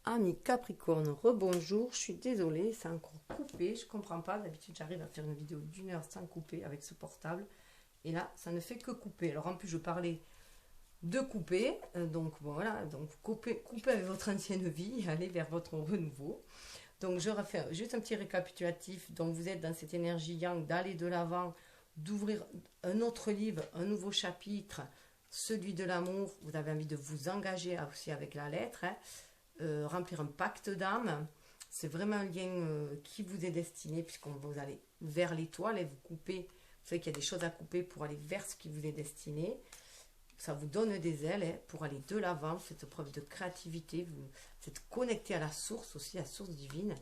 Amis Capricorne, rebonjour, je suis désolée, c'est encore coupé, je comprends pas, d'habitude j'arrive à faire une vidéo d'1 heure sans couper avec ce portable, et là ça ne fait que couper. Alors en plus je parlais de couper, donc bon, voilà, donc couper avec votre ancienne vie, aller vers votre renouveau. Donc je refais juste un petit récapitulatif, donc vous êtes dans cette énergie yang d'aller de l'avant, d'ouvrir un autre livre, un nouveau chapitre, celui de l'amour, vous avez envie de vous engager aussi avec la lettre, hein, remplir un pacte d'âme. C'est vraiment un lien qui vous est destiné, puisqu'on vous allez vers l'étoile et vous coupez. Vous savez qu'il y a des choses à couper pour aller vers ce qui vous est destiné. Ça vous donne des ailes, hein, pour aller de l'avant, cette preuve de créativité. Vous êtes connecté à la source aussi, la source divine.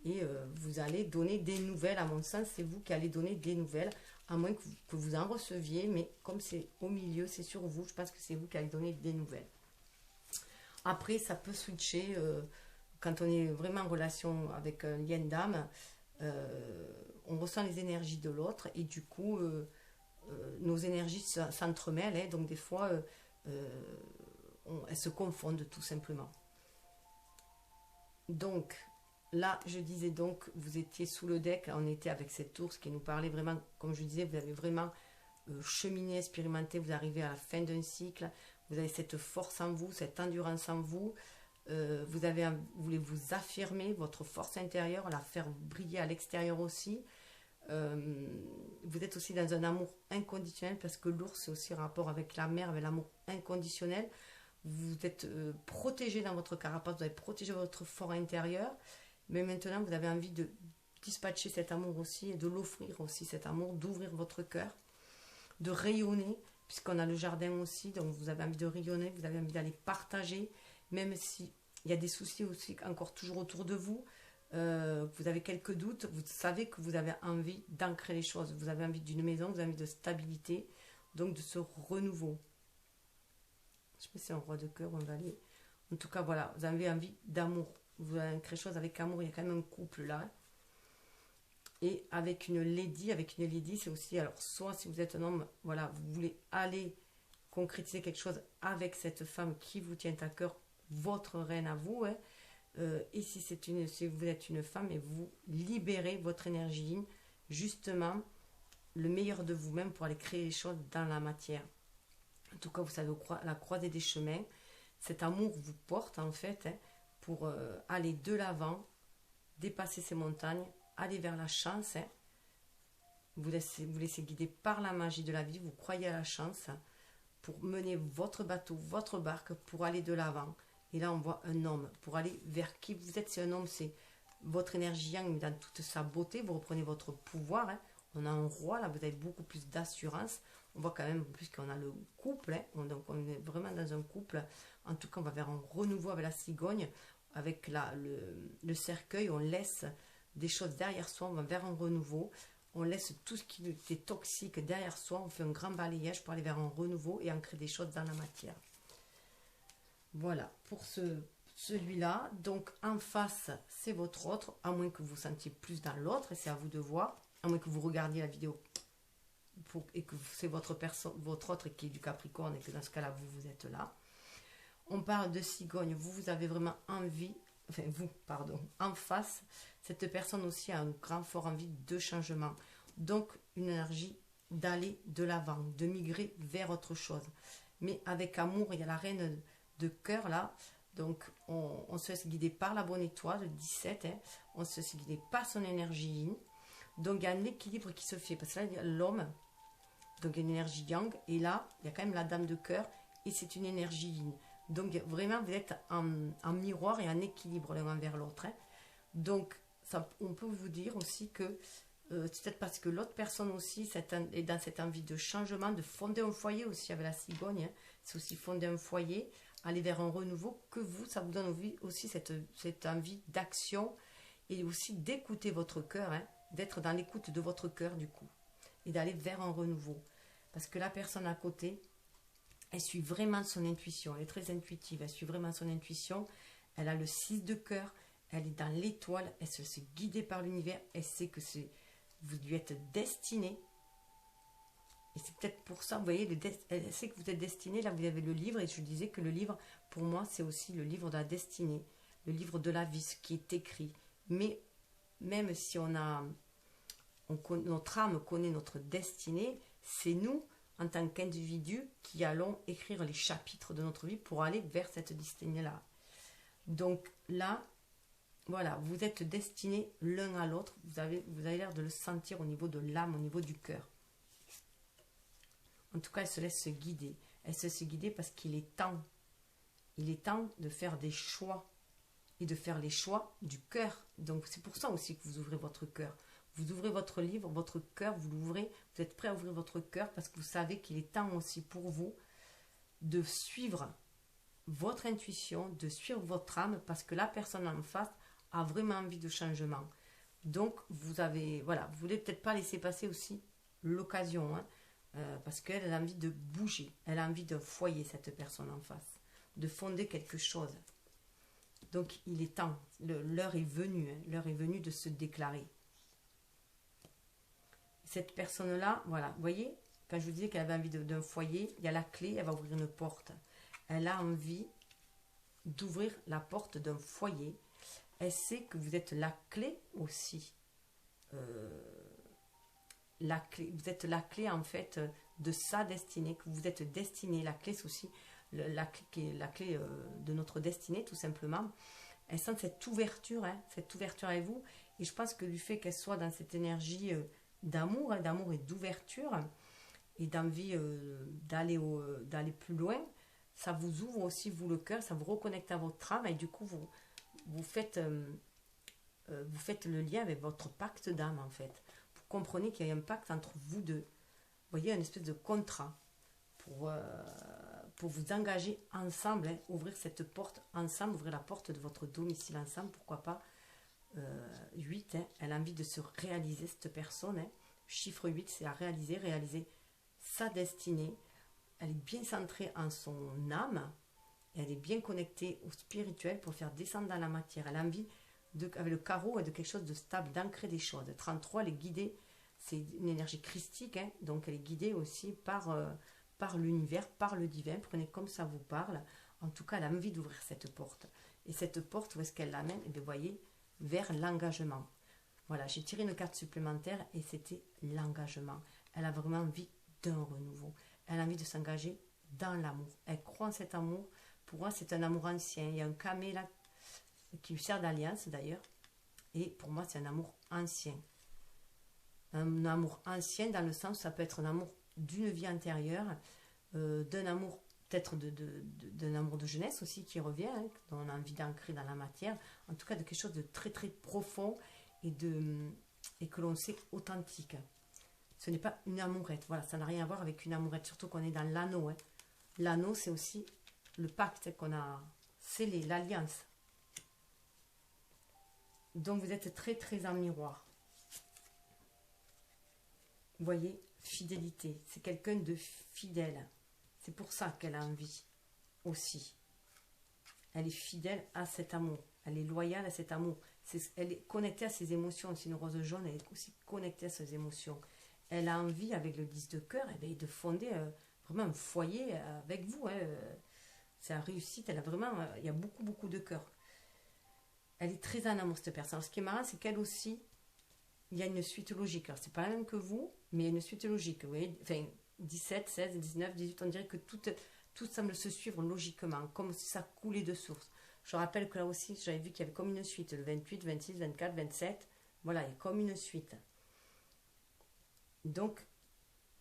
Et vous allez donner des nouvelles. À mon sens, c'est vous qui allez donner des nouvelles, à moins que vous en receviez. Mais comme c'est au milieu, c'est sur vous, je pense que c'est vous qui allez donner des nouvelles. Après, ça peut switcher quand on est vraiment en relation avec un lien d'âme. On ressent les énergies de l'autre et du coup, nos énergies s'entremêlent. Hein, donc des fois, elles se confondent tout simplement. Donc là, je disais donc, vous étiez sous le deck, on était avec cet ours qui nous parlait vraiment, comme je disais, vous avez vraiment cheminé, expérimenté, vous arrivez à la fin d'un cycle, vous avez cette force en vous, cette endurance en vous, vous voulez vous affirmer, votre force intérieure, la faire briller à l'extérieur aussi. Vous êtes aussi dans un amour inconditionnel, parce que l'ours c'est aussi un rapport avec la mère, avec l'amour inconditionnel. Vous êtes protégé dans votre carapace, vous avez protégé votre fort intérieur, mais maintenant vous avez envie de dispatcher cet amour aussi et de l'offrir aussi, cet amour, d'ouvrir votre cœur, de rayonner, puisqu'on a le jardin aussi, donc vous avez envie de rayonner, vous avez envie d'aller partager, même si il y a des soucis aussi encore toujours autour de vous, vous avez quelques doutes, vous savez que vous avez envie d'ancrer les choses, vous avez envie d'une maison, vous avez envie de stabilité, donc de ce renouveau. Je sais pas si c'est un roi de cœur ou un valet. En tout cas, voilà, vous avez envie d'amour. Vous avez quelque chose avec amour, il y a quand même un couple là. Et avec une lady, c'est aussi, alors soit si vous êtes un homme, voilà, vous voulez aller concrétiser quelque chose avec cette femme qui vous tient à cœur, votre reine à vous, hein. Et si vous êtes une femme et vous libérez votre énergie, justement, le meilleur de vous-même pour aller créer les choses dans la matière. En tout cas, vous savez, la croisée des chemins, cet amour vous porte en fait, hein, pour aller de l'avant, dépasser ces montagnes, aller vers la chance. Hein. Vous laissez guider par la magie de la vie, vous croyez à la chance, hein, pour mener votre bateau, votre barque, pour aller de l'avant. Et là, on voit un homme, pour aller vers qui vous êtes. C'est un homme, c'est votre énergie yang dans toute sa beauté. Vous reprenez votre pouvoir. Hein. On a un roi, là, vous avez beaucoup plus d'assurance. On voit quand même, plus qu'on a le couple, hein. Donc on est vraiment dans un couple. En tout cas, on va vers un renouveau avec la cigogne, avec le cercueil. On laisse des choses derrière soi, on va vers un renouveau. On laisse tout ce qui est toxique derrière soi. On fait un grand balayage pour aller vers un renouveau et ancrer des choses dans la matière. Voilà, pour celui-là. Donc, en face, c'est votre autre, à moins que vous sentiez plus dans l'autre, et c'est à vous de voir, à moins que vous regardiez la vidéo et que c'est votre autre qui est du Capricorne, et que dans ce cas-là, vous êtes là. On parle de cigogne, vous avez vraiment envie, enfin vous, pardon, en face, cette personne aussi a un grand fort envie de changement. Donc, une énergie d'aller de l'avant, de migrer vers autre chose. Mais avec amour, il y a la reine de cœur là, donc on se laisse guider par la bonne étoile, le 17, hein. On se laisse guider par son énergie yin. Donc il y a un équilibre qui se fait, parce que là il y a l'homme, donc il y a une énergie yang, et là il y a quand même la dame de cœur, et c'est une énergie yin. Donc vraiment vous êtes en miroir et en équilibre l'un envers l'autre, hein. Donc ça, on peut vous dire aussi que c'est peut-être parce que l'autre personne aussi est dans cette envie de changement, de fonder un foyer aussi avec la cigogne, hein. C'est aussi fonder un foyer, aller vers un renouveau, que vous, ça vous donne aussi cette envie d'action, et aussi d'écouter votre cœur, hein, d'être dans l'écoute de votre cœur du coup, et d'aller vers un renouveau. Parce que la personne à côté, elle suit vraiment son intuition, elle est très intuitive, elle suit vraiment son intuition, elle a le 6 de cœur, elle est dans l'étoile, elle se laisse guider par l'univers, elle sait que vous lui êtes destiné. Et c'est peut-être pour ça, vous voyez, elle sait que vous êtes destiné. Là, vous avez le livre, et je disais que le livre, pour moi, c'est aussi le livre de la destinée. le livre de la vie, ce qui est écrit. Mais même si notre âme connaît notre destinée, c'est nous, en tant qu'individus, qui allons écrire les chapitres de notre vie pour aller vers cette destinée-là. Donc là, voilà, vous êtes destinés l'un à l'autre. Vous avez l'air de le sentir au niveau de l'âme, au niveau du cœur. En tout cas, elle se laisse guider. Elle se laisse guider parce qu'il est temps. Il est temps de faire des choix. Et de faire les choix du cœur. Donc c'est pour ça aussi que vous ouvrez votre cœur. Vous ouvrez votre livre, votre cœur, vous l'ouvrez. Vous êtes prêt à ouvrir votre cœur parce que vous savez qu'il est temps aussi pour vous de suivre votre intuition, de suivre votre âme parce que la personne en face a vraiment envie de changement. Donc, vous voulez peut-être pas laisser passer aussi l'occasion, hein, parce qu'elle a envie de bouger, elle a envie d'un foyer, cette personne en face, de fonder quelque chose. Donc, il est temps, l'heure est venue, hein, l'heure est venue de se déclarer. Cette personne-là, voilà, vous voyez, quand je vous disais qu'elle avait envie d'un foyer, il y a la clé, elle va ouvrir une porte. Elle a envie d'ouvrir la porte d'un foyer. Elle sait que vous êtes la clé aussi. Vous êtes la clé en fait de sa destinée, que vous êtes destiné. La clé, c'est aussi la clé de notre destinée, tout simplement. Elle sent cette ouverture avec vous. Et je pense que du fait qu'elle soit dans cette énergie d'amour et d'ouverture, et d'envie d'aller plus loin, ça vous ouvre aussi, vous, le cœur, ça vous reconnecte à votre âme, et du coup, vous faites le lien avec votre pacte d'âme, en fait. Vous comprenez qu'il y a un pacte entre vous deux. Vous voyez, une espèce de contrat pour vous engager ensemble, hein, ouvrir cette porte ensemble, ouvrir la porte de votre domicile ensemble, pourquoi pas. 8, hein, elle a envie de se réaliser, cette personne. Hein. Chiffre 8, c'est à réaliser sa destinée. Elle est bien centrée en son âme. Elle est bien connectée au spirituel pour faire descendre dans la matière. Elle a envie, avec le carreau, de quelque chose de stable, d'ancrer des choses. 33, elle est guidée, c'est une énergie christique, hein, donc elle est guidée aussi par l'univers, par le divin. Prenez comme ça vous parle. En tout cas, elle a envie d'ouvrir cette porte. Et cette porte, où est-ce qu'elle l'amène? Et bien, vous voyez, vers l'engagement. Voilà, j'ai tiré une carte supplémentaire et c'était l'engagement. Elle a vraiment envie d'un renouveau. Elle a envie de s'engager dans l'amour. Elle croit en cet amour. Pour moi, c'est un amour ancien. Il y a un camé là qui lui sert d'alliance d'ailleurs. Et pour moi, c'est un amour ancien. Un amour ancien dans le sens où ça peut être un amour d'une vie antérieure, d'un amour peut-être d'un amour de jeunesse aussi qui revient, hein, dont on a envie d'ancrer dans la matière. En tout cas, de quelque chose de très très profond et que l'on sait authentique. Ce n'est pas une amourette. Voilà, ça n'a rien à voir avec une amourette, surtout qu'on est dans l'anneau. Hein. L'anneau, c'est aussi le pacte qu'on a scellé, l'alliance. Donc, vous êtes très, très en miroir. Vous voyez, fidélité. C'est quelqu'un de fidèle. C'est pour ça qu'elle a envie aussi. Elle est fidèle à cet amour. Elle est loyale à cet amour. Elle est connectée à ses émotions. C'est une rose jaune, elle est aussi connectée à ses émotions. Elle a envie, avec le 10 de cœur, de fonder vraiment un foyer avec vous. Hein. C'est la réussite. Elle a vraiment, il y a beaucoup, beaucoup de cœur. Elle est très en amour, cette personne. Alors, ce qui est marrant, c'est qu'elle aussi, il y a une suite logique. Alors, c'est pas la même que vous, mais il y a une suite logique. Vous voyez, enfin, 17, 16, 19, 18, on dirait que tout semble se suivre logiquement, comme si ça coulait de source. Je rappelle que là aussi, j'avais vu qu'il y avait comme une suite, le 28, 26, 24, 27. Voilà, il y a comme une suite. Donc,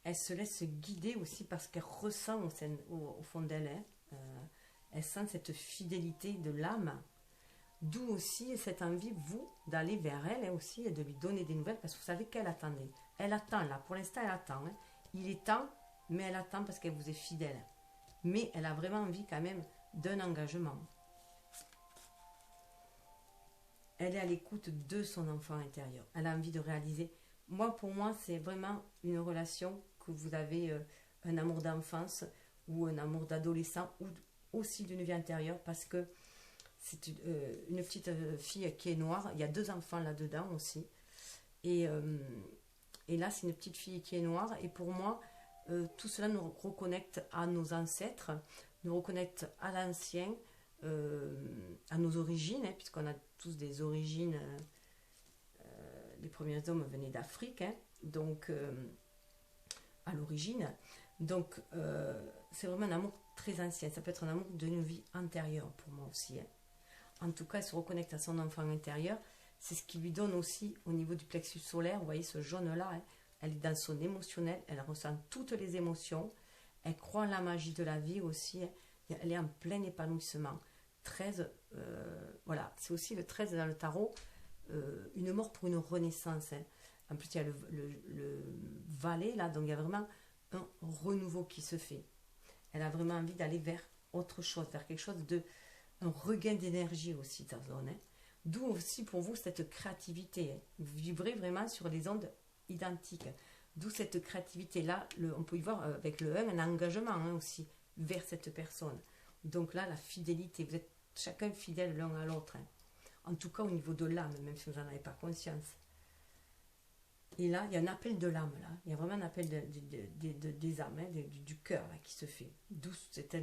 elle se laisse guider aussi parce qu'elle ressent au fond d'elle, hein, elle sent cette fidélité de l'âme. D'où aussi cette envie, vous, d'aller vers elle, hein, aussi, et de lui donner des nouvelles, parce que vous savez qu'elle attendait. Elle attend, là, pour l'instant, elle attend. Hein. Il est temps, mais elle attend parce qu'elle vous est fidèle. Mais elle a vraiment envie, quand même, d'un engagement. Elle est à l'écoute de son enfant intérieur. Elle a envie de réaliser. Pour moi, c'est vraiment une relation que vous avez un amour d'enfance ou un amour d'adolescent ou aussi d'une vie antérieure parce que c'est une petite fille qui est noire. Il y a 2 enfants là-dedans aussi. Et là, c'est une petite fille qui est noire. Et pour moi, tout cela nous reconnecte à nos ancêtres, nous reconnecte à l'ancien, à nos origines, hein, puisqu'on a tous des origines. Les premiers hommes venaient d'Afrique, hein, donc à l'origine. Donc c'est vraiment un amour très ancien. Ça peut être un amour d'une vie antérieure pour moi aussi. Hein. En tout cas, elle se reconnecte à son enfant intérieur. C'est ce qui lui donne aussi au niveau du plexus solaire. Vous voyez ce jaune-là, hein, elle est dans son émotionnel. Elle ressent toutes les émotions. Elle croit en la magie de la vie aussi. Hein. Elle est en plein épanouissement. 13, voilà, c'est aussi le 13 dans le tarot, une mort pour une renaissance. Hein. En plus, il y a le valet, là, donc il y a vraiment un renouveau qui se fait. Elle a vraiment envie d'aller vers autre chose, vers quelque chose de... un regain d'énergie aussi, ta zone. Hein. D'où aussi pour vous cette créativité. Hein. Vous vibrez vraiment sur les ondes identiques. D'où cette créativité-là, on peut y voir avec le 1 un engagement hein, aussi vers cette personne. Donc là, la fidélité, vous êtes chacun fidèle l'un à l'autre. Hein. En tout cas au niveau de l'âme, même si vous n'en avez pas conscience. Et là, il y a un appel de l'âme, là. Il y a vraiment un appel des âmes, hein, du cœur, là, qui se fait. D'où cet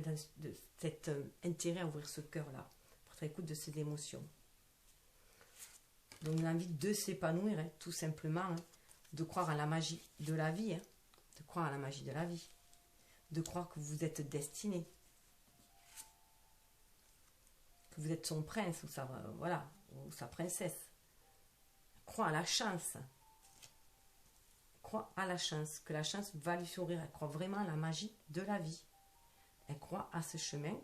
intérêt à ouvrir ce cœur-là, pour être à l'écoute de ces émotions. Donc, l'envie de s'épanouir, hein, tout simplement, hein, de croire à la magie de la vie, hein, de croire à la magie de la vie, de croire que vous êtes destiné, que vous êtes son prince, ou voilà, ou sa princesse. Croire à la chance. Croit à la chance, que la chance va lui sourire. Elle croit vraiment à la magie de la vie. Elle croit à ce chemin,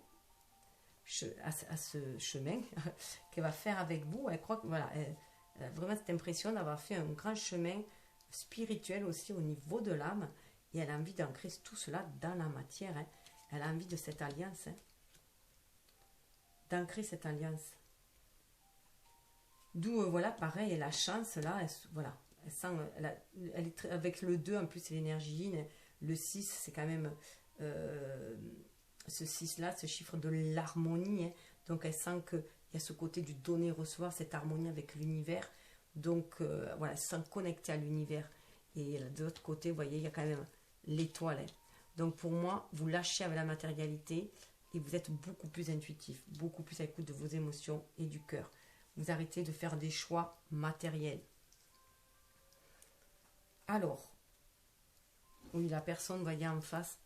à ce chemin qu'elle va faire avec vous. Elle croit que voilà, elle a vraiment cette impression d'avoir fait un grand chemin spirituel aussi au niveau de l'âme. Et elle a envie d'ancrer tout cela dans la matière. Hein. Elle a envie de cette alliance, hein, d'ancrer cette alliance. D'où voilà, pareil, la chance là, voilà. Elle sent, elle est avec le 2 en plus c'est l'énergie yin, le 6 c'est quand même ce 6 là, ce chiffre de l'harmonie, hein. Donc elle sent qu'il y a ce côté du donner-recevoir, cette harmonie avec l'univers, donc voilà, elle se sent connectée à l'univers. Et de l'autre côté, vous voyez, il y a quand même l'étoile, hein. Donc pour moi, vous lâchez avec la matérialité et vous êtes beaucoup plus intuitif, beaucoup plus à l'écoute de vos émotions et du cœur. Vous arrêtez de faire des choix matériels. Alors, oui, la personne, vous voyez en face,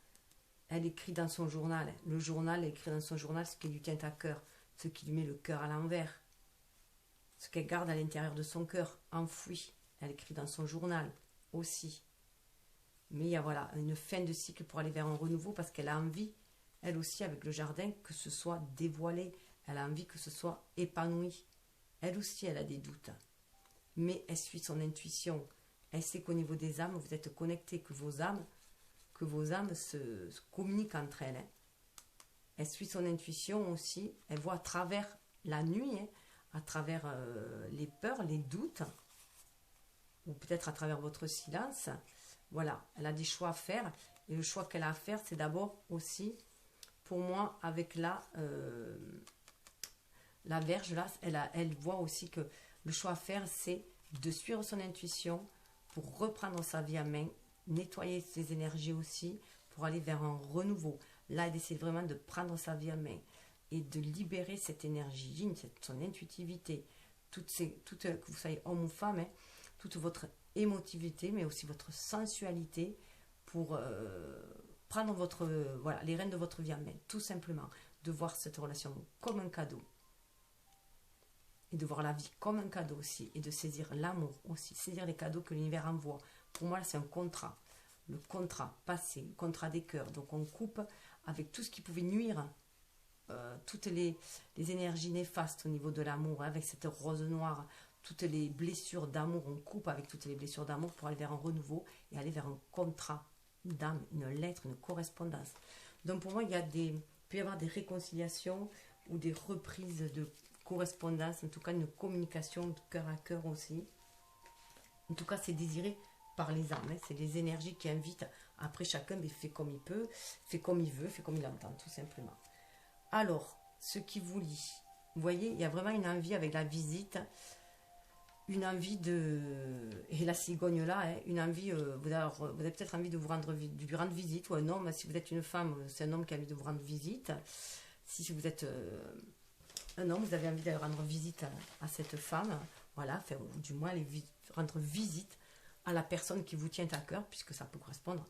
elle écrit dans son journal. Le journal, elle écrit dans son journal ce qui lui tient à cœur, ce qui lui met le cœur à l'envers, ce qu'elle garde à l'intérieur de son cœur, enfoui. Elle écrit dans son journal aussi. Mais il y a voilà, une fin de cycle pour aller vers un renouveau parce qu'elle a envie, elle aussi avec le jardin, que ce soit dévoilé. Elle a envie que ce soit épanoui. Elle aussi, elle a des doutes. Mais elle suit son intuition. Elle sait qu'au niveau des âmes, vous êtes connectés, que vos âmes se communiquent entre elles. Hein. Elle suit son intuition aussi. Elle voit à travers la nuit, hein, à travers les peurs, les doutes, ou peut-être à travers votre silence. Voilà, elle a des choix à faire. Et le choix qu'elle a à faire, c'est d'abord aussi, pour moi, avec la Vierge, là, elle voit aussi que le choix à faire, c'est de suivre son intuition, pour reprendre sa vie en main, nettoyer ses énergies aussi, pour aller vers un renouveau. Là, elle décide vraiment de prendre sa vie en main et de libérer cette énergie yin, son intuitivité, que vous soyez homme ou femme, hein, toute votre émotivité, mais aussi votre sensualité, pour prendre voilà, les rênes de votre vie en main, tout simplement. De voir cette relation comme un cadeau. Et de voir la vie comme un cadeau aussi. Et de saisir l'amour aussi. Saisir les cadeaux que l'univers envoie. Pour moi, c'est un contrat. Le contrat passé, le contrat des cœurs. Donc on coupe avec tout ce qui pouvait nuire. Toutes les énergies néfastes au niveau de l'amour. Hein, avec cette rose noire. Toutes les blessures d'amour. On coupe avec toutes les blessures d'amour pour aller vers un renouveau. Et aller vers un contrat d'âme. Une lettre, une correspondance. Donc pour moi, il peut y avoir des réconciliations. Ou des reprises de correspondance, en tout cas une communication de cœur à cœur aussi. En tout cas, c'est désiré par les âmes. Hein. C'est les énergies qui invitent. Après, chacun fait comme il peut, fait comme il veut, fait comme il entend, tout simplement. Alors, ce qui vous lie, vous voyez, il y a vraiment une envie avec la visite, une envie de... Et la cigogne là, hein, une envie, vous avez peut-être envie de lui rendre visite, ou un homme, si vous êtes une femme, c'est un homme qui a envie de vous rendre visite. Si vous êtes non, vous avez envie de rendre visite à cette femme, voilà, enfin, ou du moins rendre visite à la personne qui vous tient à cœur, puisque ça peut correspondre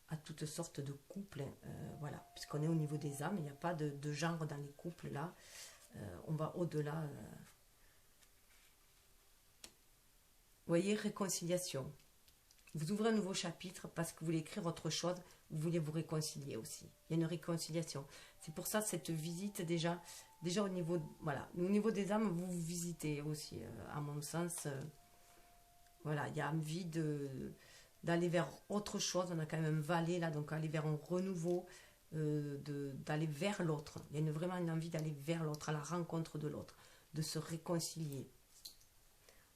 à toutes sortes de couples, voilà, puisqu'on est au niveau des âmes, il n'y a pas de genre dans les couples là, on va au-delà. Vous voyez, réconciliation. Vous ouvrez un nouveau chapitre parce que vous voulez écrire autre chose, vous voulez vous réconcilier aussi. Il y a une réconciliation. C'est pour ça cette visite déjà au niveau, voilà, au niveau des âmes, vous vous visitez aussi, à mon sens. Voilà, il y a envie d'aller vers autre chose. On a quand même un valet là, donc aller vers un renouveau, d'aller vers l'autre. Il y a vraiment une envie d'aller vers l'autre, à la rencontre de l'autre, de se réconcilier,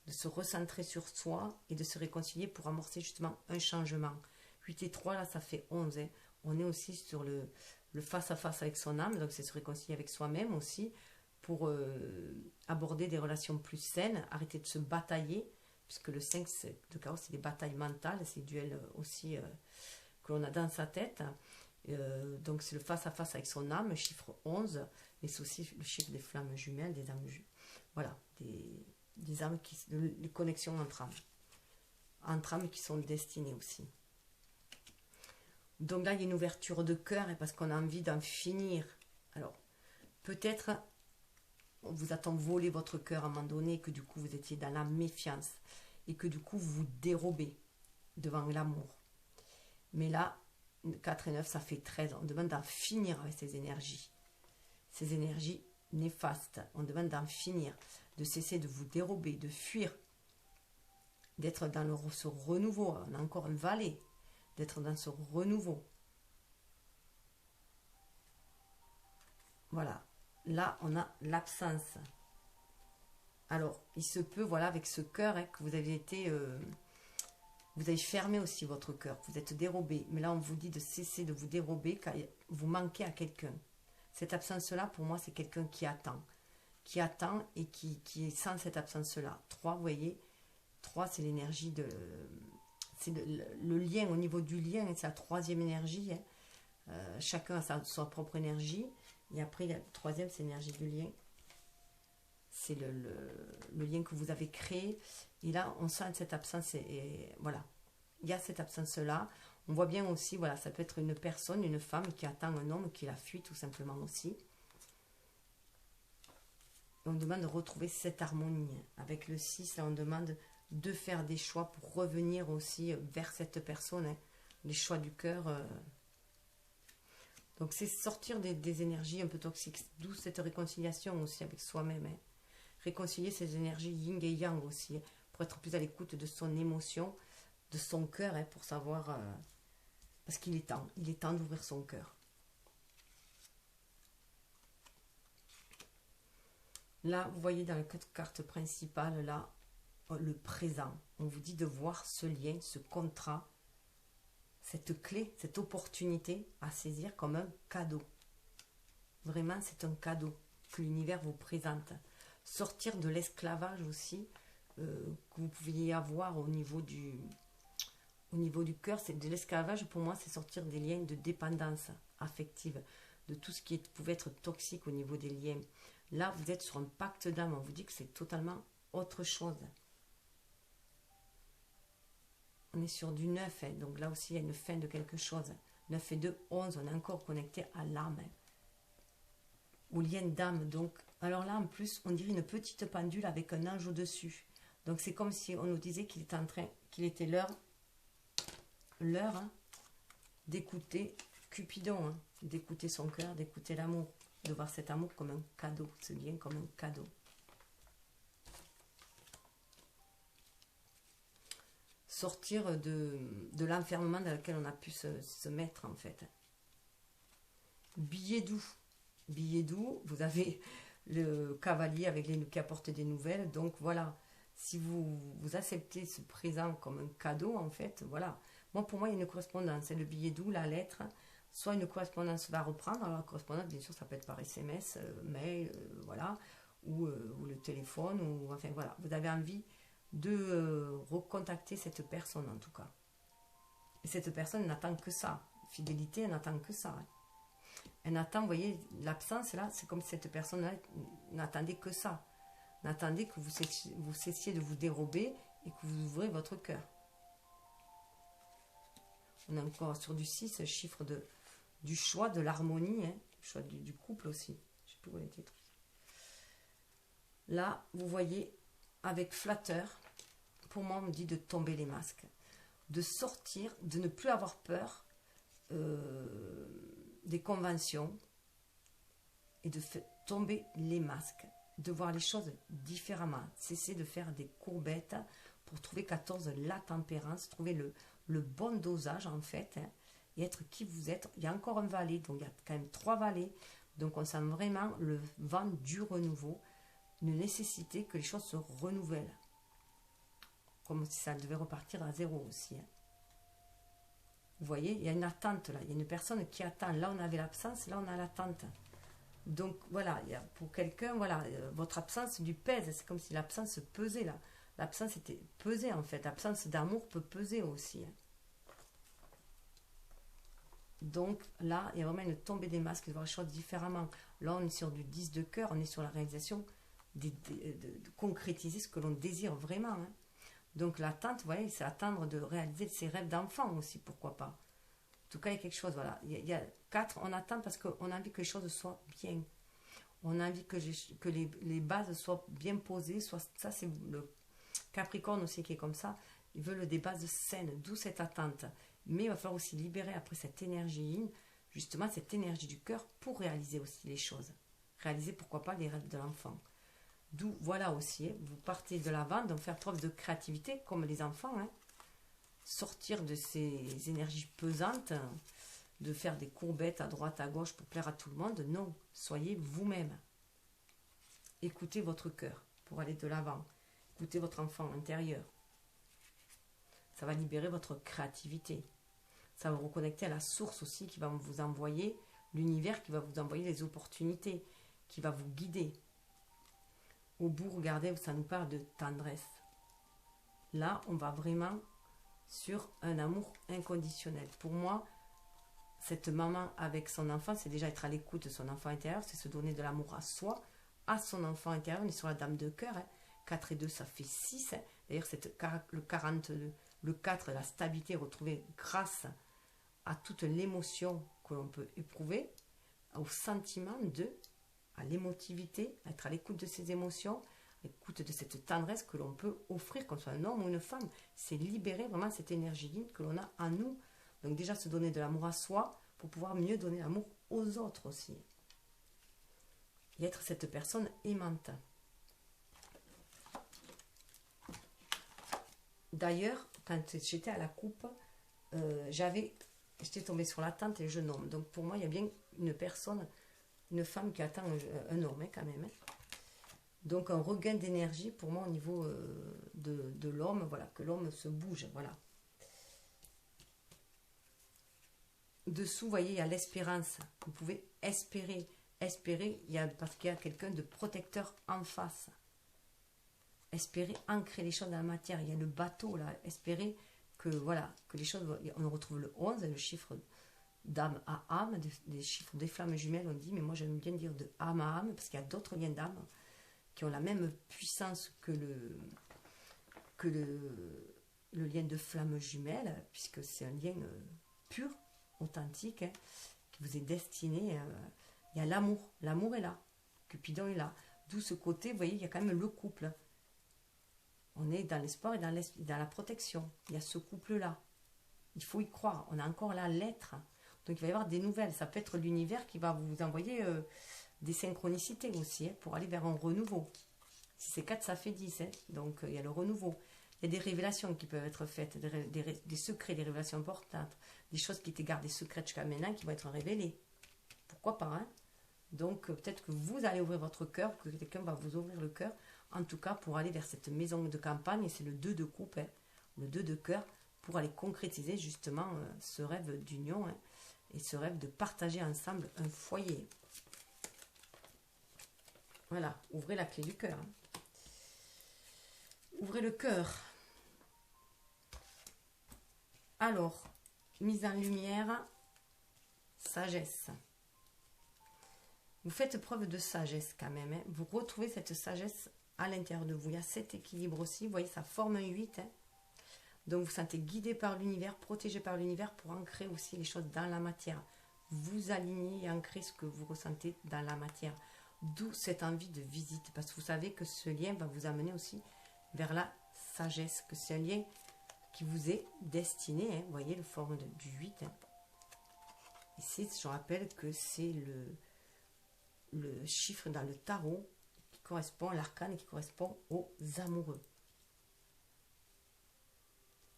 de se recentrer sur soi et de se réconcilier pour amorcer justement un changement. 8 et 3, là, ça fait 11. Hein. On est aussi sur le face-à-face avec son âme, donc c'est se réconcilier avec soi-même aussi, pour aborder des relations plus saines, arrêter de se batailler, puisque le 5 de chaos, c'est des batailles mentales, c'est des duels aussi que l'on a dans sa tête. Donc c'est le face-à-face avec son âme, chiffre 11, mais c'est aussi le chiffre des flammes jumelles, des âmes voilà, des âmes, les connexions entre âmes qui sont destinées aussi. Donc là, il y a une ouverture de cœur, et parce qu'on a envie d'en finir. Alors, peut-être, on vous a volé votre cœur à un moment donné, que du coup, vous étiez dans la méfiance, et que du coup, vous vous dérobez devant l'amour. Mais là, 4 et 9, ça fait 13. On demande d'en finir avec ces énergies néfastes. On demande d'en finir, de cesser de vous dérober, de fuir, d'être dans ce renouveau. On a encore un valet, d'être dans ce renouveau. Voilà. Là, on a l'absence. Alors, il se peut, voilà, avec ce cœur, que vous avez été... vous avez fermé aussi votre cœur. Vous êtes dérobé. Mais là, on vous dit de cesser de vous dérober car vous manquez à quelqu'un. Cette absence-là, pour moi, c'est quelqu'un qui attend. Qui attend et qui est sans cette absence-là. 3, vous voyez, 3, c'est l'énergie de... C'est le lien, au niveau du lien, c'est la troisième énergie. Hein. Chacun a sa propre énergie. Et après, il y a le troisième, c'est l'énergie du lien. C'est le lien que vous avez créé. Et là, on sent cette absence. Et voilà, il y a cette absence-là. On voit bien aussi, voilà, ça peut être une personne, une femme qui attend un homme qui la fuit tout simplement aussi. Et on demande de retrouver cette harmonie. Avec le 6, là, on demande de faire des choix pour revenir aussi vers cette personne. Hein. Les choix du cœur. Donc, c'est sortir des énergies un peu toxiques. D'où cette réconciliation aussi avec soi-même. Hein. Réconcilier ces énergies yin et yang aussi. Hein, pour être plus à l'écoute de son émotion, de son cœur. Hein, pour savoir... parce qu'il est temps. Il est temps d'ouvrir son cœur. Là, vous voyez dans la carte principale, là, le présent. On vous dit de voir ce lien, ce contrat, cette clé, cette opportunité à saisir comme un cadeau. Vraiment, c'est un cadeau que l'univers vous présente. Sortir de l'esclavage aussi que vous pouviez avoir au niveau du cœur. C'est de l'esclavage, pour moi, c'est sortir des liens de dépendance affective, de tout ce qui pouvait être toxique au niveau des liens. Là, vous êtes sur un pacte d'âme. On vous dit que c'est totalement autre chose. On est sur du 9. Hein, donc là aussi, il y a une fin de quelque chose. 9 et 2, 11. On est encore connecté à l'âme. Hein, au lien d'âme. Donc, alors là, en plus, on dirait une petite pendule avec un ange au-dessus. Donc, c'est comme si on nous disait qu'il était l'heure hein, d'écouter Cupidon. Hein, d'écouter son cœur, d'écouter l'amour. De voir cet amour comme un cadeau, ce lien comme un cadeau. Sortir de l'enfermement dans lequel on a pu se mettre, en fait. Billet doux. Billet doux, vous avez le cavalier avec qui apporte des nouvelles. Donc voilà, si vous acceptez ce présent comme un cadeau, en fait, voilà. Moi, pour moi, il y a une correspondance. C'est le billet doux, la lettre. Soit une correspondance va reprendre, alors la correspondance, bien sûr, ça peut être par SMS, mail, voilà, ou le téléphone, ou enfin voilà, vous avez envie de recontacter cette personne en tout cas. Et cette personne n'attend que ça. Fidélité, elle n'attend que ça. Hein. Elle attend, vous voyez, l'absence là, c'est comme si cette personne-là n'attendait que ça. N'attendait que vous cessiez de vous dérober et que vous ouvrez votre cœur. On est encore sur du 6, chiffre du choix, de l'harmonie, hein, choix du couple aussi. Je sais plus où elle était. Là, vous voyez, avec flatteur, pour moi, on me dit de tomber les masques. De sortir, de ne plus avoir peur des conventions et de tomber les masques, de voir les choses différemment, cesser de faire des courbettes pour trouver 14, la tempérance, trouver le bon dosage en fait, hein, et être qui vous êtes. Il y a encore un valet, donc il y a quand même 3 valets, donc on sent vraiment le vent du renouveau, une nécessité que les choses se renouvellent, comme si ça devait repartir à zéro aussi, hein. Vous voyez, il y a une attente là, il y a une personne qui attend. Là, on avait l'absence, là, on a l'attente. Donc, voilà, il y a, pour quelqu'un, voilà, votre absence lui pèse. C'est comme si l'absence pesait là. L'absence était pesée en fait. L'absence d'amour peut peser aussi, hein. Donc, là, il y a vraiment une tombée des masques, de voir les choses différemment. Là, on est sur du 10 de cœur, on est sur la réalisation de concrétiser ce que l'on désire vraiment, hein. Donc l'attente, vous voyez, c'est attendre de réaliser ses rêves d'enfant aussi, pourquoi pas. En tout cas, il y a quelque chose, voilà. Il y a 4, on attend parce qu'on a envie que les choses soient bien. On a envie que les bases soient bien posées. Ça, c'est le Capricorne aussi qui est comme ça. Il veut des bases saines, d'où cette attente. Mais il va falloir aussi libérer après cette énergie yin, justement cette énergie du cœur pour réaliser aussi les choses. Réaliser, pourquoi pas, les rêves de l'enfant. D'où, voilà aussi, hein, vous partez de l'avant, donc faire preuve de créativité, comme les enfants, hein. Sortir de ces énergies pesantes, de faire des courbettes à droite, à gauche pour plaire à tout le monde. Non, soyez vous-même. Écoutez votre cœur pour aller de l'avant. Écoutez votre enfant intérieur. Ça va libérer votre créativité. Ça va vous reconnecter à la source aussi qui va vous envoyer, l'univers qui va vous envoyer les opportunités, qui va vous guider. Au bout, regardez, ça nous parle de tendresse. Là, on va vraiment sur un amour inconditionnel. Pour moi, cette maman avec son enfant, c'est déjà être à l'écoute de son enfant intérieur, c'est se donner de l'amour à soi, à son enfant intérieur. On est sur la dame de cœur, hein. 4 et 2, ça fait 6. Hein. D'ailleurs, le 42, le 4, la stabilité retrouvée grâce à toute l'émotion que l'on peut éprouver, au sentiment à l'émotivité, à être à l'écoute de ses émotions, à l'écoute de cette tendresse que l'on peut offrir, qu'on soit un homme ou une femme. C'est libérer vraiment cette énergie libre que l'on a en nous. Donc déjà se donner de l'amour à soi pour pouvoir mieux donner l'amour aux autres aussi. Et être cette personne aimante. D'ailleurs, quand j'étais à la coupe, j'étais tombée sur la tante et le jeune homme. Donc pour moi, il y a bien une personne, une femme qui attend un homme, hein, quand même. Hein. Donc un regain d'énergie pour moi au niveau de l'homme, voilà, que l'homme se bouge, voilà. Dessous, vous voyez, il y a l'espérance. Vous pouvez espérer, parce qu'il y a quelqu'un de protecteur en face. Espérer ancrer les choses dans la matière. Il y a le bateau là, espérer que voilà, que les choses, on retrouve le 11, le chiffre d'âme à âme, des chiffres des flammes jumelles, on dit, mais moi j'aime bien dire de âme à âme, parce qu'il y a d'autres liens d'âme qui ont la même puissance que le lien de flamme jumelle, puisque c'est un lien pur, authentique, hein, qui vous est destiné. Il y a l'amour est là, Cupidon est là. D'où ce côté, vous voyez, il y a quand même le couple. On est dans l'espoir et dans la protection. Il y a ce couple-là. Il faut y croire. On a encore la lettre. Donc il va y avoir des nouvelles. Ça peut être l'univers qui va vous envoyer des synchronicités aussi, hein, pour aller vers un renouveau. Si c'est 4, ça fait 10. Hein. Donc il y a le renouveau. Il y a des révélations qui peuvent être faites, des secrets, des révélations importantes, des choses qui étaient gardées secrètes jusqu'à maintenant qui vont être révélées. Pourquoi pas, hein? Donc peut-être que vous allez ouvrir votre cœur, que quelqu'un va vous ouvrir le cœur, en tout cas pour aller vers cette maison de campagne, et c'est le 2 de coupe, hein, le 2 de cœur, pour aller concrétiser justement ce rêve d'union, hein, et ce rêve de partager ensemble un foyer. Voilà, ouvrez la clé du cœur. Hein. Ouvrez le cœur. Alors, mise en lumière, sagesse. vous faites preuve de sagesse quand même. Hein. Vous retrouvez cette sagesse à l'intérieur de vous. Il y a cet équilibre aussi. Vous voyez, ça forme un 8. Hein. Donc, vous sentez guidé par l'univers, protégé par l'univers pour ancrer aussi les choses dans la matière. Vous alignez et ancrer ce que vous ressentez dans la matière. D'où cette envie de visite. Parce que vous savez que ce lien va vous amener aussi vers la sagesse. Que c'est un lien qui vous est destiné. Hein. Vous voyez, le forme du 8. Hein. Ici, je rappelle que c'est le chiffre dans le tarot qui correspond à l'arcane qui correspond aux amoureux.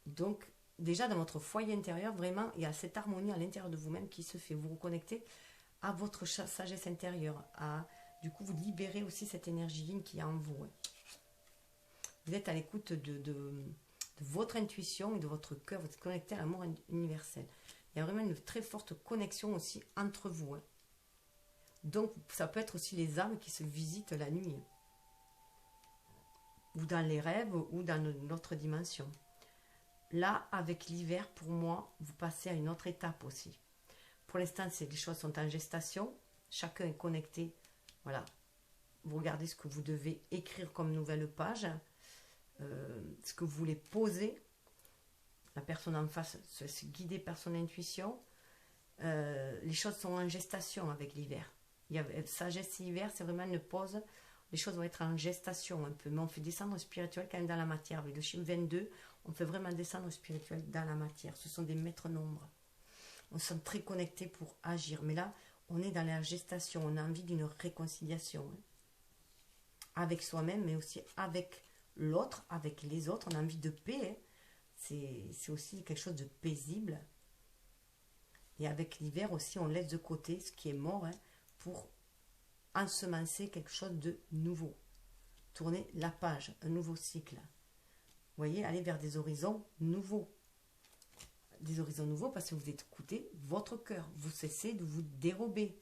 Donc, déjà dans votre foyer intérieur, vraiment, il y a cette harmonie à l'intérieur de vous-même qui se fait. Vous reconnectez à votre sagesse intérieure. Du coup, vous libérez aussi cette énergie yin qui est en vous. Hein. Vous êtes à l'écoute de votre intuition et de votre cœur. Vous êtes connecté à l'amour universel. Il y a vraiment une très forte connexion aussi entre vous. Hein. Donc, ça peut être aussi les âmes qui se visitent la nuit. Ou dans les rêves, ou dans notre dimension. Là, avec l'hiver, pour moi, vous passez à une autre étape aussi. Pour l'instant, les choses sont en gestation. Chacun est connecté. Voilà. Vous regardez ce que vous devez écrire comme nouvelle page. Ce que vous voulez poser. La personne en face se guider par son intuition. Les choses sont en gestation avec l'hiver. Sagesse et hiver, c'est vraiment une pause. Les choses vont être en gestation un peu. Mais on fait descendre le spirituel quand même dans la matière. Avec le chiffre 22, on fait vraiment descendre le spirituel dans la matière. Ce sont des maîtres nombres. On se sent très connecté pour agir. Mais là, on est dans la gestation. On a envie d'une réconciliation. Hein. Avec soi-même, mais aussi avec l'autre, avec les autres. On a envie de paix. Hein. C'est aussi quelque chose de paisible. Et avec l'hiver aussi, on laisse de côté ce qui est mort hein, pour ensemencer quelque chose de nouveau. Tourner la page, un nouveau cycle. Vous voyez, aller vers des horizons nouveaux. Des horizons nouveaux parce que vous écoutez votre cœur. Vous cessez de vous dérober.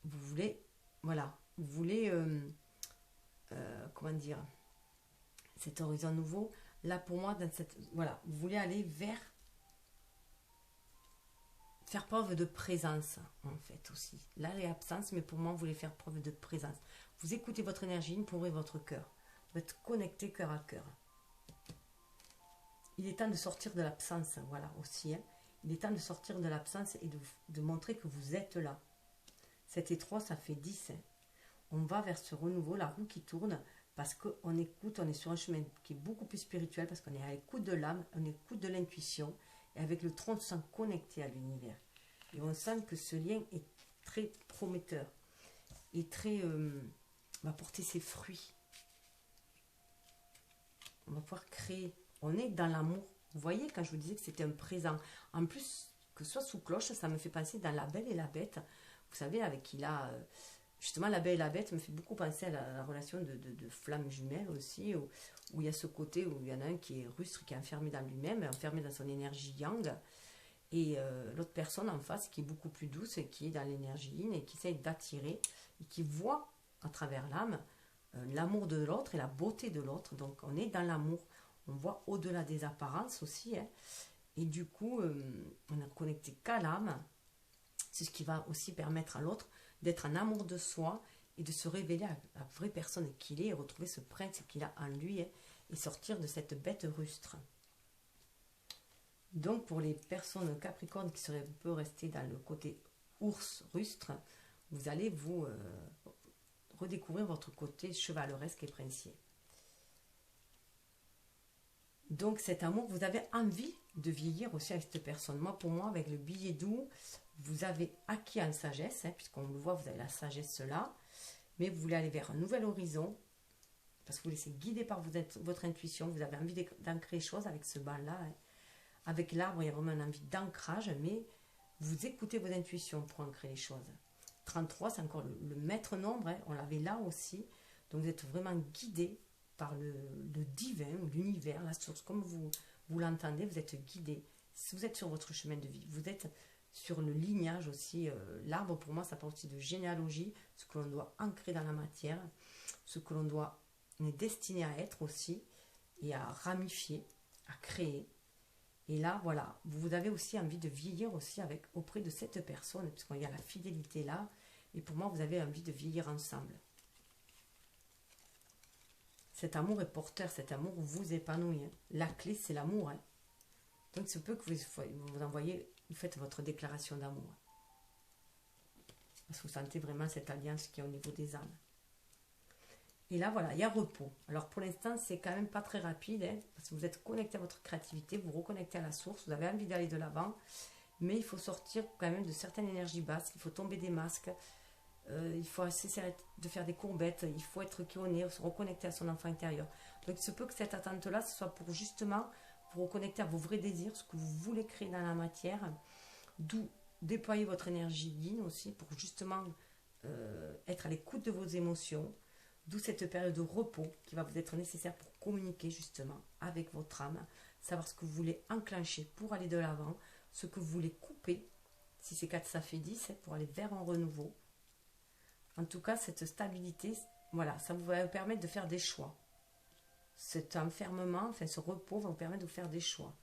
Vous voulez, voilà, vous voulez, comment dire, cet horizon nouveau. Là, pour moi, dans cette, voilà, vous voulez aller vers faire preuve de présence, en fait, aussi. Là, il y a absence, mais pour moi, vous voulez faire preuve de présence. Vous écoutez votre énergie pour ouvrir votre cœur. Vous êtes connecté cœur à cœur. Il est temps de sortir de l'absence, voilà, aussi. Hein. Il est temps de sortir de l'absence et de montrer que vous êtes là. 7 et 3, ça fait 10. Hein. On va vers ce renouveau, la roue qui tourne, parce qu'on écoute, on est sur un chemin qui est beaucoup plus spirituel, parce qu'on est à l'écoute de l'âme, on écoute de l'intuition, et avec le tronc, on se sent connecté à l'univers. Et on sent que ce lien est très prometteur, et très, va porter ses fruits. On va pouvoir créer. On est dans l'amour. Vous voyez, quand je vous disais que c'était un présent, en plus, que ce soit sous cloche, ça me fait penser dans La Belle et la Bête. Vous savez, avec il a... Justement, La Belle et la Bête me fait beaucoup penser à la relation de flammes jumelles aussi, où il y a ce côté où il y en a un qui est rustre, qui est enfermé dans lui-même, enfermé dans son énergie yang, et l'autre personne en face qui est beaucoup plus douce, et qui est dans l'énergie yin, et qui essaie d'attirer, et qui voit à travers l'âme l'amour de l'autre et la beauté de l'autre. Donc on est dans l'amour. On voit au-delà des apparences aussi. Hein. Et du coup, on est connecté qu'à l'âme. C'est ce qui va aussi permettre à l'autre d'être en amour de soi et de se révéler à la vraie personne qu'il est et retrouver ce prince qu'il a en lui hein, et sortir de cette bête rustre. Donc pour les personnes capricornes qui seraient un peu restées dans le côté ours rustre, vous allez vous redécouvrir votre côté chevaleresque et princier. Donc cet amour, vous avez envie de vieillir aussi avec cette personne. Moi, pour moi, avec le billet doux, vous avez acquis en sagesse, hein, puisqu'on le voit, vous avez la sagesse là, mais vous voulez aller vers un nouvel horizon, parce que vous laissez guider par votre intuition, vous avez envie d'ancrer les choses avec ce bal-là. Hein. Avec l'arbre, il y a vraiment une envie d'ancrage, mais vous écoutez vos intuitions pour ancrer les choses. 33, c'est encore le maître nombre, hein, on l'avait là aussi, donc vous êtes vraiment guidé par le divin, l'univers, la source, comme vous l'entendez, vous êtes guidé. Si vous êtes sur votre chemin de vie, vous êtes sur le lignage aussi. L'arbre, pour moi, ça parle aussi de généalogie, ce que l'on doit ancrer dans la matière, ce que on est destiné à être aussi, et à ramifier, à créer. Et là, voilà, vous avez aussi envie de vieillir aussi auprès de cette personne, puisqu'il y a la fidélité là. Et pour moi, vous avez envie de vieillir ensemble. Cet amour est porteur, cet amour vous épanouit. Hein. La clé, c'est l'amour. Hein. Donc, c'est peu que vous faites votre déclaration d'amour. Parce que vous sentez vraiment cette alliance qui est au niveau des âmes. Et là, voilà, il y a repos. Alors, pour l'instant, c'est quand même pas très rapide, hein, parce que vous êtes connecté à votre créativité, vous reconnectez à la source, vous avez envie d'aller de l'avant, mais il faut sortir quand même de certaines énergies basses, il faut tomber des masques, il faut cesser de faire des courbettes, il faut être qui on est, se reconnecter à son enfant intérieur. Donc, il se peut que cette attente-là, ce soit pour justement vous reconnecter à vos vrais désirs, ce que vous voulez créer dans la matière, d'où déployer votre énergie yin aussi, pour justement être à l'écoute de vos émotions. D'où cette période de repos qui va vous être nécessaire pour communiquer justement avec votre âme, savoir ce que vous voulez enclencher pour aller de l'avant, ce que vous voulez couper, si c'est 4, ça fait 10, pour aller vers un renouveau. En tout cas, cette stabilité, voilà, ça va vous permettre de faire des choix. Cet enfermement, enfin ce repos va vous permettre de faire des choix.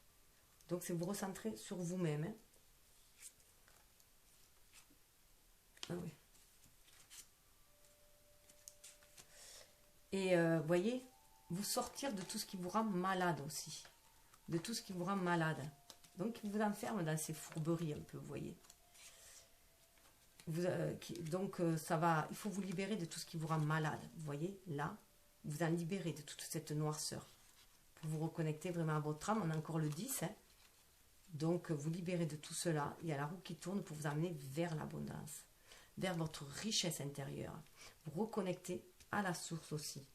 Donc c'est vous recentrer sur vous-même. Hein. Ah oui. Et voyez, vous sortir de tout ce qui vous rend malade aussi. De tout ce qui vous rend malade. Donc, il vous enferme dans ces fourberies un peu, vous voyez. Ça va, il faut vous libérer de tout ce qui vous rend malade. Vous voyez, là, vous en libérez de toute cette noirceur. Pour vous reconnecter vraiment à votre âme, on a encore le 10. Hein. Donc, vous libérez de tout cela. Il y a la roue qui tourne pour vous amener vers l'abondance. Vers votre richesse intérieure. Vous reconnectez à la source aussi,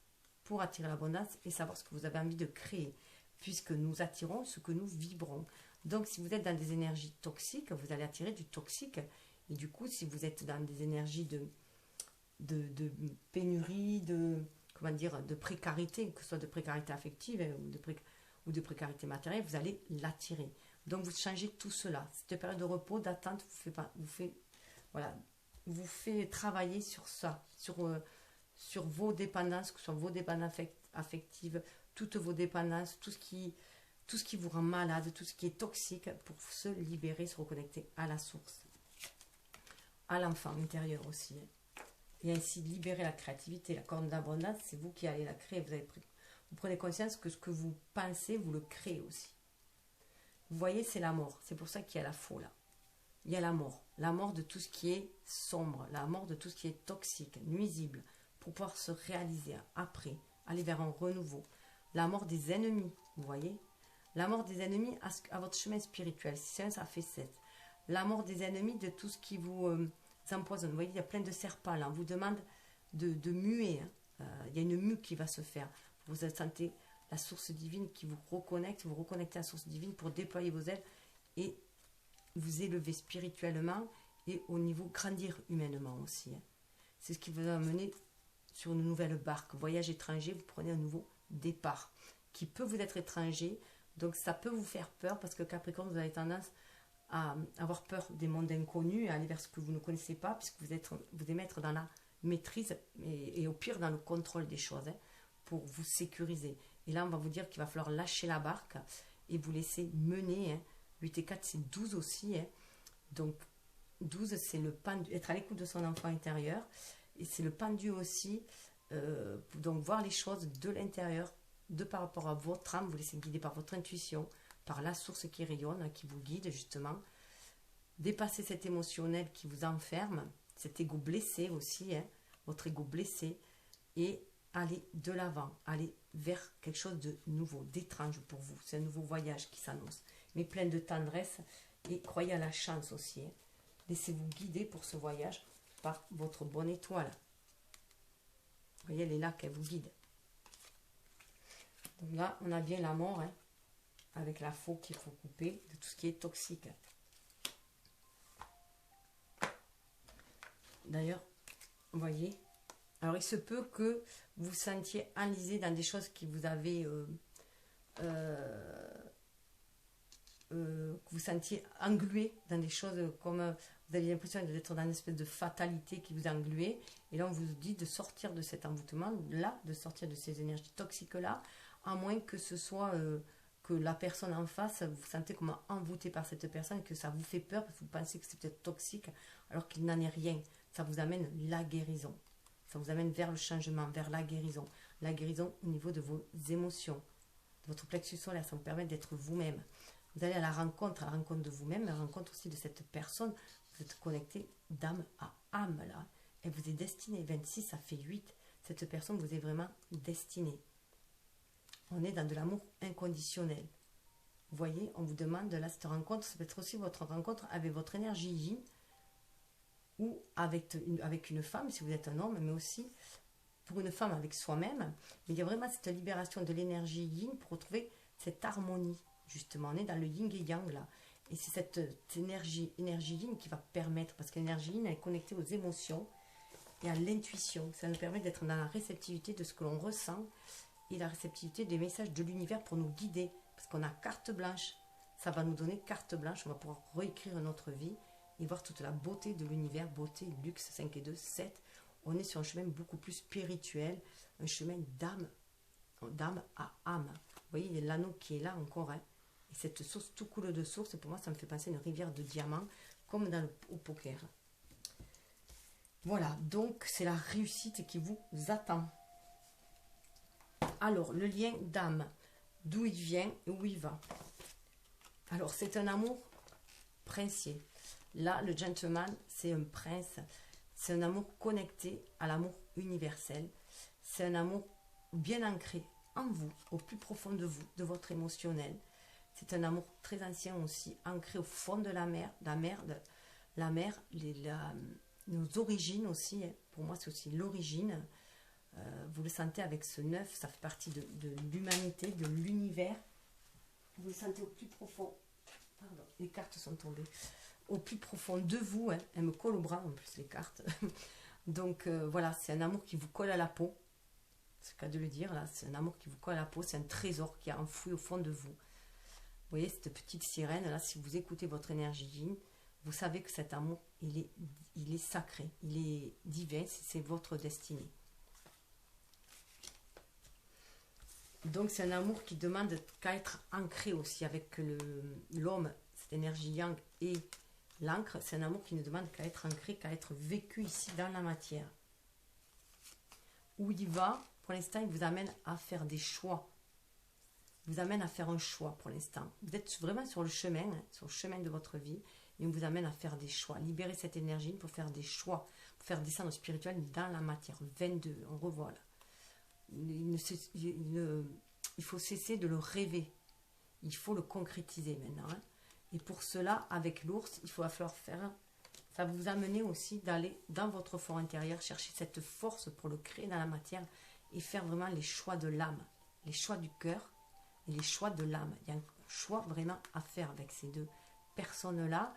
pour attirer l'abondance et savoir ce que vous avez envie de créer, puisque nous attirons ce que nous vibrons. Donc, si vous êtes dans des énergies toxiques, vous allez attirer du toxique. Et du coup, si vous êtes dans des énergies de pénurie, de précarité, que ce soit de précarité affective ou de précarité matérielle, vous allez l'attirer. Donc, vous changez tout cela. Cette période de repos, d'attente, vous fait travailler sur ça, sur vos dépendances, que ce soit vos dépendances affectives, toutes vos dépendances, tout ce qui vous rend malade, tout ce qui est toxique, pour se libérer, se reconnecter à la source, à l'enfant intérieur aussi. Et ainsi libérer la créativité, la corne d'abondance, c'est vous qui allez la créer. Vous prenez conscience que ce que vous pensez, vous le créez aussi. Vous voyez, c'est la mort. C'est pour ça qu'il y a la faux là. Il y a la mort de tout ce qui est sombre, la mort de tout ce qui est toxique, nuisible, pour pouvoir se réaliser après, aller vers un renouveau. La mort des ennemis, vous voyez. La mort des ennemis à votre chemin spirituel. Si c'est un, ça fait 7. La mort des ennemis de tout ce qui vous empoisonne. Vous voyez, il y a plein de serpents là. On vous demande de muer. Hein. Il y a une mue qui va se faire. Vous sentez la source divine qui vous reconnecte. Vous reconnectez à la source divine pour déployer vos ailes et vous élever spirituellement et au niveau grandir humainement aussi. Hein. C'est ce qui vous a amené sur une nouvelle barque. Voyage étranger, vous prenez un nouveau départ qui peut vous être étranger. Donc ça peut vous faire peur parce que Capricorne, vous avez tendance à avoir peur des mondes inconnus, à aller vers ce que vous ne connaissez pas, puisque vous aimez être dans la maîtrise et au pire dans le contrôle des choses, hein, pour vous sécuriser. Et là, on va vous dire qu'il va falloir lâcher la barque et vous laisser mener. Hein. 8 et 4, c'est 12 aussi. Hein. Donc 12, c'est le pendu, être à l'écoute de son enfant intérieur. Et c'est le pendu aussi, donc voir les choses de l'intérieur, par rapport à votre âme, vous laissez guider par votre intuition, par la source qui rayonne, qui vous guide justement. Dépasser cet émotionnel qui vous enferme, cet ego blessé aussi, hein, votre ego blessé, et aller de l'avant, aller vers quelque chose de nouveau, d'étrange pour vous. C'est un nouveau voyage qui s'annonce, mais plein de tendresse, et croyez à la chance aussi. Hein. Laissez-vous guider pour ce voyage par votre bonne étoile. Vous voyez, elle est là, qu'elle vous guide. Donc là, on a bien la mort, hein, avec la faux qu'il faut couper de tout ce qui est toxique. D'ailleurs, vous voyez, alors il se peut que vous vous sentiez enlisé dans des choses qui vous avaient... que vous sentiez englué dans des choses comme vous aviez l'impression d'être dans une espèce de fatalité qui vous engluait, et là on vous dit de sortir de cet envoûtement là, de sortir de ces énergies toxiques là, à moins que ce soit que la personne en face, vous vous sentez comme envoûté par cette personne, que ça vous fait peur, parce que vous pensez que c'est peut-être toxique, alors qu'il n'en est rien. Ça vous amène la guérison. Ça vous amène vers le changement, vers la guérison. La guérison au niveau de vos émotions, de votre plexus solaire. Ça vous permet d'être vous-même. Vous allez à la rencontre de vous-même, à la rencontre aussi de cette personne. Vous êtes connecté d'âme à âme, là. Elle vous est destinée. 26, ça fait 8. Cette personne vous est vraiment destinée. On est dans de l'amour inconditionnel. Vous voyez, on vous demande, là, cette rencontre, ça peut être aussi votre rencontre avec votre énergie yin, ou avec une femme, si vous êtes un homme, mais aussi pour une femme avec soi-même. Mais il y a vraiment cette libération de l'énergie yin pour retrouver cette harmonie, justement. On est dans le yin et yang, là. Et c'est cette énergie yin qui va permettre, parce que l'énergie yin est connectée aux émotions et à l'intuition. Ça nous permet d'être dans la réceptivité de ce que l'on ressent et la réceptivité des messages de l'univers pour nous guider. Parce qu'on a carte blanche. Ça va nous donner carte blanche. On va pouvoir réécrire notre vie et voir toute la beauté de l'univers, beauté, luxe, 5 et 2, 7. On est sur un chemin beaucoup plus spirituel, un chemin d'âme à âme. Vous voyez, il y a l'anneau qui est là encore. Hein. Et cette source, tout coule de source. Et pour moi, ça me fait penser à une rivière de diamants, comme au poker. Voilà, donc c'est la réussite qui vous attend. Alors, le lien d'âme, d'où il vient et où il va. Alors, c'est un amour princier. Là, le gentleman, c'est un prince. C'est un amour connecté à l'amour universel. C'est un amour bien ancré en vous, au plus profond de vous, de votre émotionnel. C'est un amour très ancien aussi, ancré au fond de la mer, nos origines aussi. Hein. Pour moi, c'est aussi l'origine. Vous le sentez avec ce 9, ça fait partie de l'humanité, de l'univers. Vous le sentez au plus profond. Pardon, les cartes sont tombées. Au plus profond de vous, hein. Elles me collent au bras en plus les cartes. Donc voilà, c'est un amour qui vous colle à la peau. C'est le cas de le dire, là, c'est un amour qui vous colle à la peau, c'est un trésor qui est enfoui au fond de vous. Vous voyez, cette petite sirène, là, si vous écoutez votre énergie yin, vous savez que cet amour, il est sacré, il est divin, c'est votre destinée. Donc c'est un amour qui demande qu'à être ancré aussi avec l'homme, cette énergie yang et l'encre. C'est un amour qui ne demande qu'à être ancré, qu'à être vécu ici dans la matière. Où il va, pour l'instant, il vous amène à faire des choix. Il vous amène à faire un choix pour l'instant. Vous êtes vraiment sur le chemin de votre vie, et il vous amène à faire des choix. Libérer cette énergie pour faire des choix, pour faire descendre le spirituel dans la matière. 22, on revoit là. Il faut cesser de le rêver. Il faut le concrétiser maintenant. Hein. Et pour cela, avec l'ours, il va falloir faire... Ça va vous amener aussi d'aller dans votre fort intérieur, chercher cette force pour le créer dans la matière et faire vraiment les choix de l'âme, les choix du cœur et les choix de l'âme. Il y a un choix vraiment à faire avec ces deux personnes-là.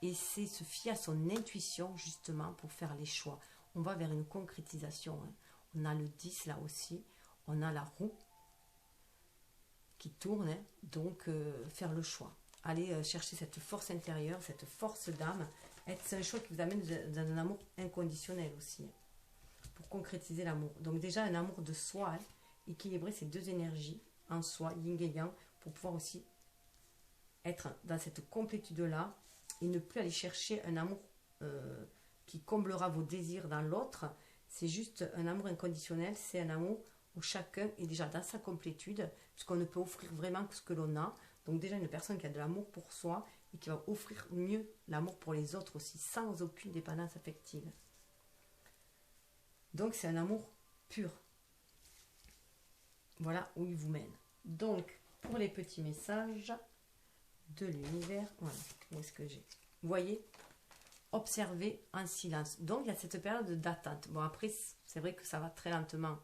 Et c'est se fier à son intuition justement pour faire les choix. On va vers une concrétisation. Hein. On a le 10 là aussi. On a la roue qui tourne. Hein. Donc, faire le choix. Allez chercher cette force intérieure, cette force d'âme. C'est un choix qui vous amène dans un amour inconditionnel aussi. Hein, pour concrétiser l'amour. Donc déjà, un amour de soi. Hein, équilibrer ces deux énergies en soi, yin et yang, pour pouvoir aussi être dans cette complétude-là et ne plus aller chercher un amour qui comblera vos désirs dans l'autre. C'est juste un amour inconditionnel, c'est un amour où chacun est déjà dans sa complétude, puisqu'on ne peut offrir vraiment que ce que l'on a. Donc déjà une personne qui a de l'amour pour soi et qui va offrir mieux l'amour pour les autres aussi, sans aucune dépendance affective. Donc c'est un amour pur. Voilà où il vous mène. Donc, pour les petits messages de l'univers, voilà, où est-ce que j'ai? Vous voyez, observer en silence. Donc, il y a cette période d'attente. Bon, après, c'est vrai que ça va très lentement.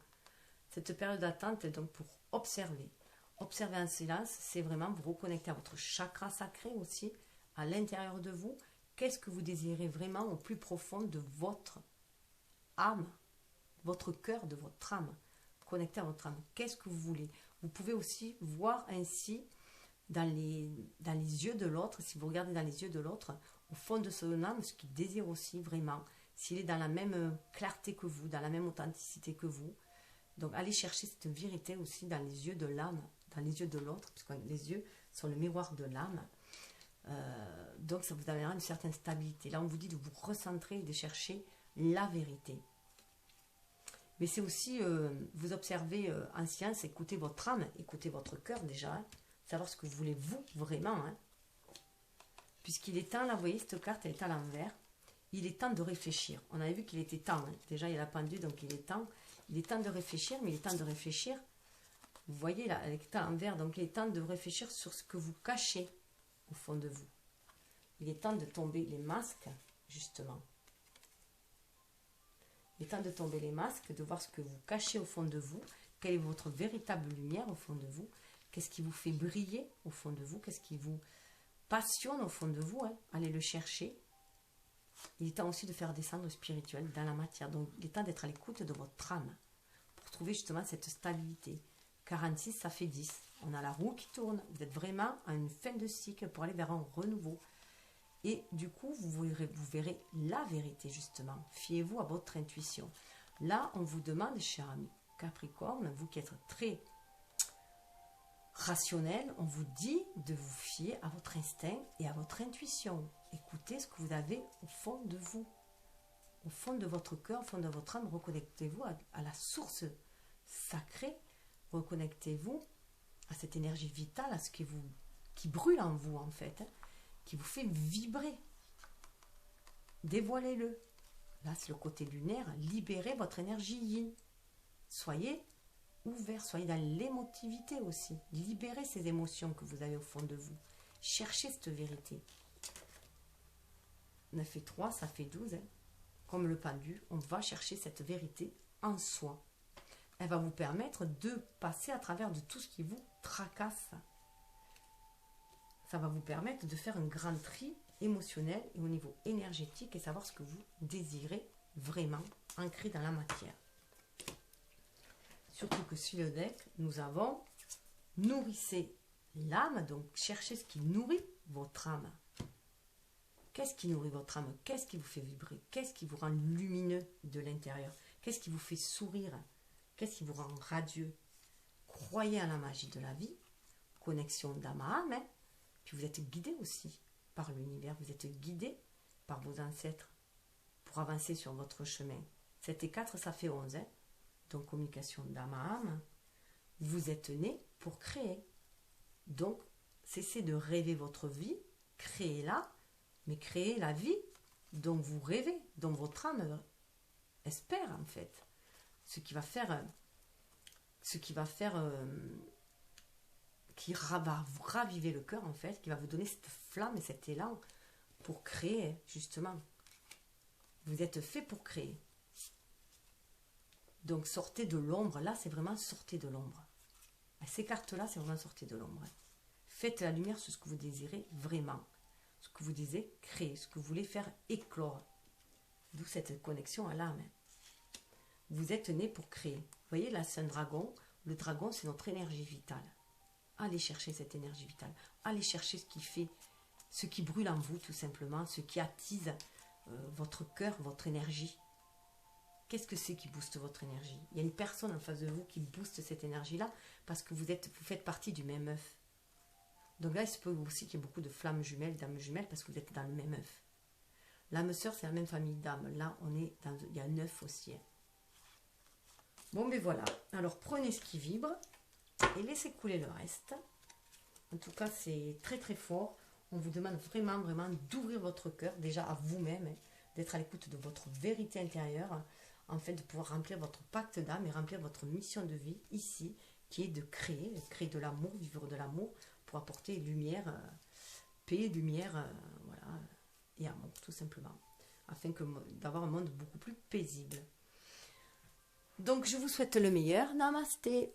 Cette période d'attente est donc pour observer. Observer en silence, c'est vraiment vous reconnecter à votre chakra sacré aussi, à l'intérieur de vous. Qu'est-ce que vous désirez vraiment au plus profond de votre âme, votre cœur, de votre âme? Connecté à votre âme. Qu'est-ce que vous voulez? Vous pouvez aussi voir ainsi dans les yeux de l'autre, si vous regardez dans les yeux de l'autre, au fond de son âme, ce qu'il désire aussi vraiment, s'il est dans la même clarté que vous, dans la même authenticité que vous. Donc allez chercher cette vérité aussi dans les yeux de l'âme dans les yeux de l'autre, puisque les yeux sont le miroir de l'âme. Donc ça vous amènera une certaine stabilité. Là, on vous dit de vous recentrer et de chercher la vérité. Mais c'est aussi, vous observez en science, écoutez votre âme, écoutez votre cœur déjà, hein, savoir ce que vous voulez vous vraiment. Hein. Puisqu'il est temps, là, vous voyez, cette carte, elle est à l'envers. Il est temps de réfléchir. On avait vu qu'il était temps. Hein. Déjà, il y a la pendule, donc il est temps. Il est temps de réfléchir, mais il est temps de réfléchir. Vous voyez, là, elle est à l'envers, donc il est temps de réfléchir sur ce que vous cachez au fond de vous. Il est temps de tomber les masques, justement. Il est temps de tomber les masques, de voir ce que vous cachez au fond de vous, quelle est votre véritable lumière au fond de vous, qu'est-ce qui vous fait briller au fond de vous, qu'est-ce qui vous passionne au fond de vous, hein. Allez le chercher. Il est temps aussi de faire descendre le spirituel dans la matière, donc il est temps d'être à l'écoute de votre âme, pour trouver justement cette stabilité. 46, ça fait 10. On a la roue qui tourne, vous êtes vraiment à une fin de cycle pour aller vers un renouveau. Et du coup, vous verrez la vérité, justement. Fiez-vous à votre intuition. Là, on vous demande, cher ami Capricorne, vous qui êtes très rationnel, on vous dit de vous fier à votre instinct et à votre intuition. Écoutez ce que vous avez au fond de vous. Au fond de votre cœur, au fond de votre âme, reconnectez-vous à la source sacrée. Reconnectez-vous à cette énergie vitale, à ce qui brûle en vous, en fait. Hein, qui vous fait vibrer. Dévoilez-le. Là, c'est le côté lunaire. Libérez votre énergie yin. Soyez ouvert, soyez dans l'émotivité aussi. Libérez ces émotions que vous avez au fond de vous. Cherchez cette vérité. 9 et 3, ça fait 12. Hein. Comme le pendule, on va chercher cette vérité en soi. Elle va vous permettre de passer à travers de tout ce qui vous tracasse. Ça va vous permettre de faire un grand tri émotionnel et au niveau énergétique et savoir ce que vous désirez vraiment ancré dans la matière. Surtout que sur le deck, nous avons nourrissez l'âme, donc cherchez ce qui nourrit votre âme. Qu'est-ce qui nourrit votre âme? Qu'est-ce qui vous fait vibrer? Qu'est-ce qui vous rend lumineux de l'intérieur? Qu'est-ce qui vous fait sourire? Qu'est-ce qui vous rend radieux? Croyez à la magie de la vie, connexion d'âme à âme, hein. Puis vous êtes guidé aussi par l'univers, vous êtes guidé par vos ancêtres pour avancer sur votre chemin. 7 et 4, ça fait 11. Hein. Donc communication d'âme à âme. Vous êtes né pour créer. Donc cessez de rêver votre vie, créez-la, mais créez la vie dont vous rêvez, dont votre âme espère en fait. Ce qui va va vous raviver le cœur en fait, qui va vous donner cette flamme et cet élan pour créer justement. Vous êtes fait pour créer. Donc sortez de l'ombre, là c'est vraiment sortez de l'ombre. Ces cartes-là c'est vraiment sortez de l'ombre. Faites la lumière sur ce que vous désirez vraiment, ce que vous désirez créer, ce que vous voulez faire éclore. D'où cette connexion à l'âme. Vous êtes né pour créer. Vous voyez là c'est un dragon, le dragon c'est notre énergie vitale. Allez chercher cette énergie vitale. Allez chercher ce qui fait, ce qui brûle en vous tout simplement, ce qui attise votre cœur, votre énergie. Qu'est-ce que c'est qui booste votre énergie? Il y a une personne en face de vous qui booste cette énergie-là parce que vous faites partie du même œuf. Donc là, il se peut aussi qu'il y ait beaucoup de flammes jumelles, d'âmes jumelles parce que vous êtes dans le même œuf. L'âme sœur, c'est la même famille d'âmes. Là, il y a un œuf aussi. Bon, ben voilà. Alors, prenez ce qui vibre et laissez couler le reste. En tout cas, c'est très très fort. On vous demande vraiment, vraiment d'ouvrir votre cœur, déjà à vous-même, hein, d'être à l'écoute de votre vérité intérieure, en fait, de pouvoir remplir votre pacte d'âme et remplir votre mission de vie ici, qui est de créer de l'amour, vivre de l'amour, pour apporter lumière, paix, lumière, voilà, et amour, tout simplement, afin d'avoir un monde beaucoup plus paisible. Donc, je vous souhaite le meilleur. Namasté.